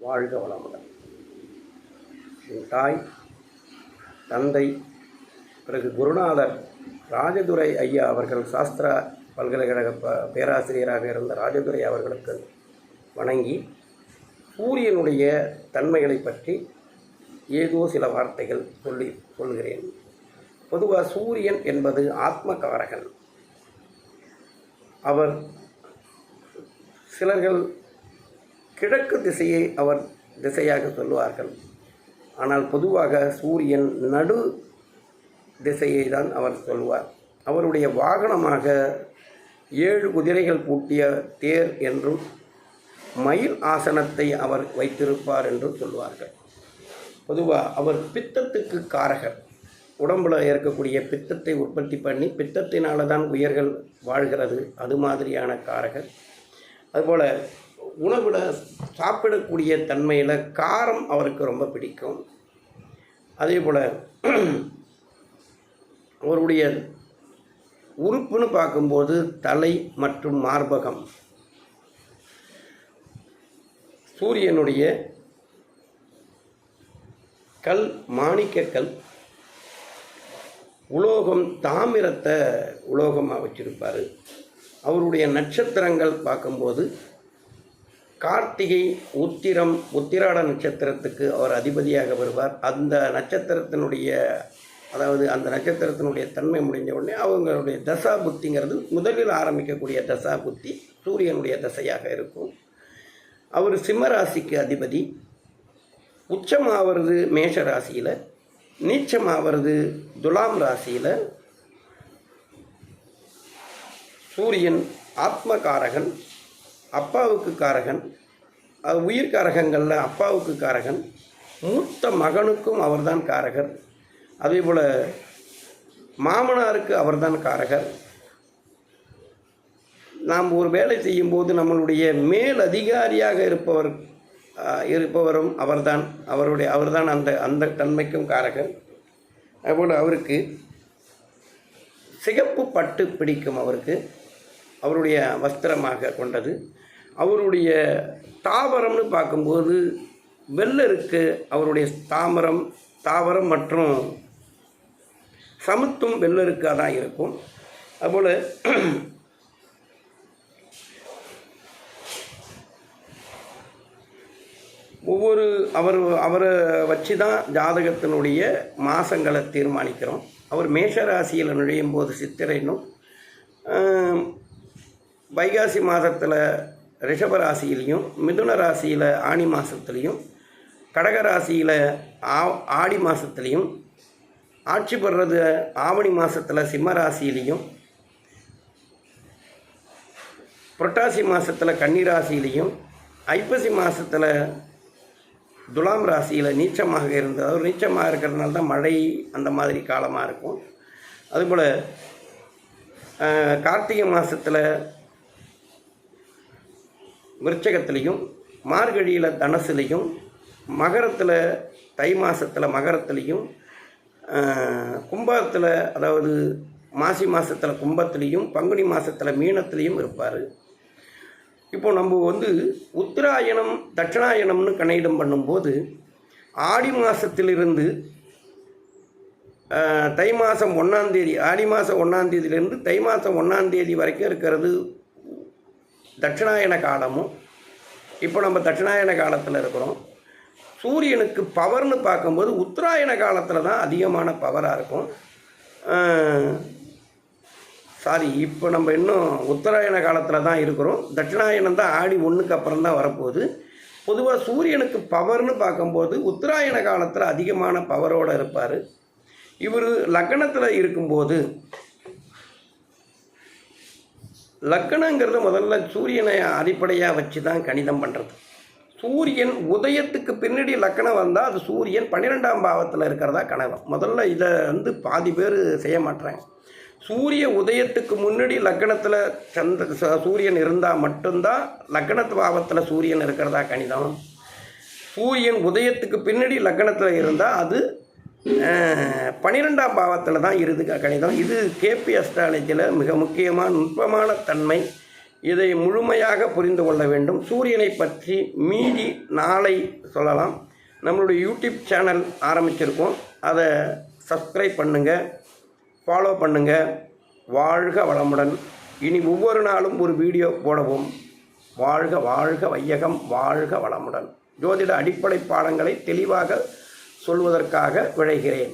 வாழ்க வளமுடன். என் தாய், தந்தை, பிறகு குருநாதர் ராஜதுரை ஐயா அவர்கள் சாஸ்திரா பல்கலைக்கழக பேராசிரியராக இருந்த ராஜதுரை அவர்களுக்கு வணங்கி சூரியனுடைய தன்மைகளை பற்றி ஏதோ சில வார்த்தைகள் சொல்கிறேன். பொதுவாக சூரியன் என்பது ஆத்மகாரகன். அவர் சிலர்கள் கிழக்கு திசையை அவர் திசையாக சொல்லுவார்கள். ஆனால் பொதுவாக சூரியன் நடு திசையை தான் அவர் சொல்வார். அவருடைய வாகனமாக 7 குதிரைகள் பூட்டிய தேர் என்றும் மயில் ஆசனத்தை அவர் வைத்திருப்பார் என்றும் சொல்வார்கள். பொதுவாக அவர் பித்தத்துக்கு காரகர். உடம்பில் இருக்கக்கூடிய பித்தத்தை உற்பத்தி பண்ணி பித்தத்தினால தான் உயிர்கள் வாழ்கிறது. அது மாதிரியான காரகர். அதுபோல் உணவில் சாப்பிடக்கூடிய தன்மையில் காரம் அவருக்கு ரொம்ப பிடிக்கும். அதே போல் அவருடைய உறுப்புன்னு பார்க்கும்போது தலை மற்றும் மார்பகம். சூரியனுடைய கல் மாணிக்கக்கல், உலோகம் தாமிரத்தை உலோகமாக வச்சிருப்பார். அவருடைய நட்சத்திரங்கள் பார்க்கும்போது கார்த்திகை, உத்திரம், உத்திராட நட்சத்திரத்துக்கு அவர் அதிபதியாக வருவார். அந்த நட்சத்திரத்தினுடைய அந்த நட்சத்திரத்தினுடைய தன்மை முடிஞ்ச உடனே அவங்களுடைய தசா புத்திங்கிறது முதலில் ஆரம்பிக்கக்கூடிய தசா புத்தி சூரியனுடைய தசையாக இருக்கும். அவர் சிம்மராசிக்கு அதிபதி. உச்சமாகிறது மேஷ ராசியில், நீச்சமாகிறது துலாம் ராசியில். சூரியன் ஆத்மகாரகன், அப்பாவுக்கு காரகன். அது உயிர்காரகங்களில் அப்பாவுக்கு காரகன். மூத்த மகனுக்கும் அவர்தான் காரகர். அதே போல் மாமனாருக்கு அவர்தான் காரகர். நாம் ஒரு வேலை செய்யும்போது நம்மளுடைய மேல் அதிகாரியாக இருப்பவரும் அவர்தான். அவர்தான் அந்த தன்மைக்கும் காரகர். அதுபோல் அவருக்கு சிகப்பு பட்டு பிடிக்கும். அவருடைய வஸ்திரமாக கொண்டது. அவருடைய தாவரம்னு பார்க்கும்போது வெள்ளருக்கு. அவருடைய தாவரம் மற்றும் சமுத்தும் வெள்ளருக்காக தான் இருக்கும். அதுபோல் அவரை வச்சு தான் ஜாதகத்தினுடைய மாதங்களை தீர்மானிக்கிறோம். அவர் மேஷராசியில் நுழையும் போது சித்திரைன்னும், வைகாசி மாதத்தில் ரிஷபராசியிலையும், மிதுன ராசியில் ஆனி மாதத்துலேயும், கடகராசியில் ஆடி மாதத்துலேயும், ஆட்சி பெறுறது ஆவணி மாதத்தில் சிம்மராசியிலையும், புரட்டாசி மாதத்தில் கன்னிராசியிலையும், ஐப்பசி மாதத்தில் துலாம் ராசியில் நீச்சமாக இருந்தது. அவர் நீச்சமாக இருக்கிறதுனால தான் மழை அந்த மாதிரி காலமாக இருக்கும். அதுபோல் கார்த்திகை மாதத்தில் விருச்சகத்திலையும், மார்கழியில் தனுசுலையும், மகரத்தில் தை மாதத்தில் மகரத்துலேயும், கும்பத்தில் அதாவது மாசி மாதத்தில் கும்பத்துலேயும், பங்குனி மாதத்தில் மீனத்துலேயும் இருப்பார். இப்போ நம்ம உத்தராயணம் தட்சிணாயணம்னு கணக்கிடம் பண்ணும்போது ஆடி மாதத்திலிருந்து தை மாதம் 1ஆம் தேதி, ஆடி மாதம் 1ஆம் தேதியிலேருந்து தை மாதம் 1ஆம் தேதி வரைக்கும் இருக்கிறது தட்சிணாயன காலமும். இப்போ நம்ம தட்சிணாயன காலத்தில் இருக்கிறோம். சூரியனுக்கு பவர்னு பார்க்கும்போது உத்தராயண காலத்தில் தான் அதிகமான பவராக இருக்கும். இப்போ நம்ம இன்னும் உத்தராயண காலத்தில் தான் இருக்கிறோம். தட்சிணாயனம் தான் ஆடி 1க்கு அப்புறம் தான் வரப்போகுது. பொதுவாக சூரியனுக்கு பவர்னு பார்க்கும்போது உத்தராயண காலத்தில் அதிகமான பவரோடு இருப்பார். இவர் லக்னத்தில் இருக்கும்போது, லக்னங்கிறது முதல்ல சூரியனை அடிப்படையாக வச்சு தான் கணிதம் பண்ணுறது. சூரியன் உதயத்துக்கு பின்னாடி லக்னம் வந்தால் அது சூரியன் 12ஆம் பாவத்தில் இருக்கிறதா கணவன். முதல்ல இதை பாதி பேர் செய்ய மாட்டாங்க. சூரிய உதயத்துக்கு முன்னாடி லக்னத்தில் சூரியன் இருந்தால் மட்டும்தான் லக்னத்து பாவத்தில் சூரியன் இருக்கிறதா கணிதம். சூரியன் உதயத்துக்கு பின்னாடி லக்னத்தில் இருந்தால் அது 12ஆம் பாவத்தில் தான் இருக்கு கணிதம். இது கேபி அஸ்ட்ராலஜியில் மிக முக்கியமான நுட்பமான தன்மை. இதை முழுமையாக புரிந்து கொள்ள வேண்டும். சூரியனை பற்றி மீதி நாளை சொல்லலாம். நம்மளுடைய யூடியூப் சேனல் ஆரம்பிச்சிருக்கோம், அதை சப்ஸ்கிரைப் பண்ணுங்கள், ஃபாலோ பண்ணுங்கள். வாழ்க வளமுடன். இனி ஒவ்வொரு நாளும் ஒரு வீடியோ போடவும். வாழ்க வாழ்க வையகம், வாழ்க வளமுடன். ஜோதிட அடிப்படை பாடங்களை தெளிவாக சொல்வதற்காக விழைகிறேன்.